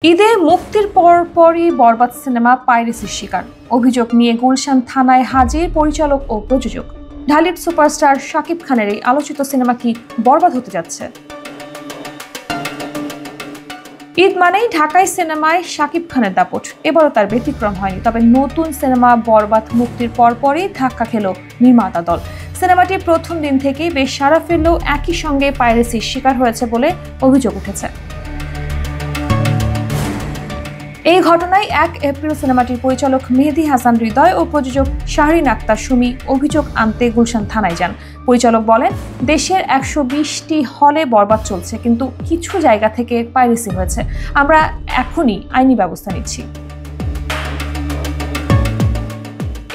ঈদে মুক্তির পরপরই বরবাদ সিনেমা পাইরেসির শিকার। অভিযোগ নিয়ে গুলশান থানায় হাজির পরিচালক ও প্রযোজক। ঢালিউড সুপারস্টার শাকিব খানের এই আলোচিত সিনেমা কি বরবাদ হতে যাচ্ছে? ঈদ মানেই ঢাকায় সিনেমায় শাকিব খানের দাপট, এবারও তার ব্যতিক্রম হয়নি। তবে নতুন সিনেমা বরবাদ মুক্তির পরপরই ধাক্কা খেল নির্মাতা দল। সিনেমাটি প্রথম দিন থেকেই বেশ সাড়া ফেললেও একই সঙ্গে পাইরেসির শিকার হয়েছে বলে অভিযোগ উঠেছে। এই ঘটনায় ১ এপ্রিল সিনেমাটির পরিচালক মেহেদী হাসান হৃদয় ও প্রযোজক শাহরিন আক্তার সুমি অভিযোগ আনতে গুলশান থানায় যান। পরিচালক বলেন, দেশের ১২০টি হলে বরবাদ চলছে, কিন্তু কিছু জায়গা থেকে পাইরেসি হয়েছে। আমরা এখনই আইনি ব্যবস্থা নিচ্ছি।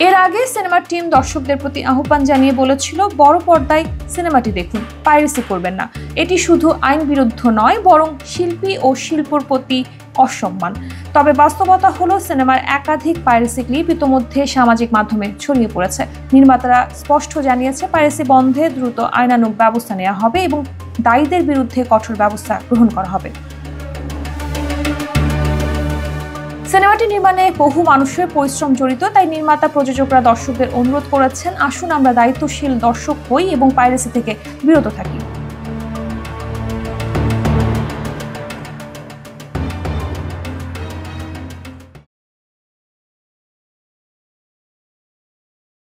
এর আগে সিনেমার টিম দর্শকদের প্রতি আহ্বান জানিয়ে বলেছিল, বড় পর্দায় সিনেমাটি দেখুন, পাইরেসি করবেন না। এটি শুধু আইন বিরুদ্ধ নয়, বরং শিল্পী ও শিল্পর প্রতি অসম্মান। তবে বাস্তবতা হলো, সিনেমার একাধিক পাইরেসি ক্লিপ ইতোমধ্যে সামাজিক মাধ্যমে ছড়িয়ে পড়েছে। নির্মাতারা স্পষ্ট জানিয়েছে, পাইরেসি বন্ধে দ্রুত আইনানুগ ব্যবস্থা নেওয়া হবে এবং দায়ীদের বিরুদ্ধে কঠোর ব্যবস্থা গ্রহণ করা হবে। সিনেমাটি নির্মাণে বহু মানুষের পরিশ্রম জড়িত, তাই নির্মাতা প্রযোজকরা দর্শকদের অনুরোধ করেছেন, আসুন আমরা দায়িত্বশীল দর্শক হই এবং পাইরেসি থেকে বিরত থাকি।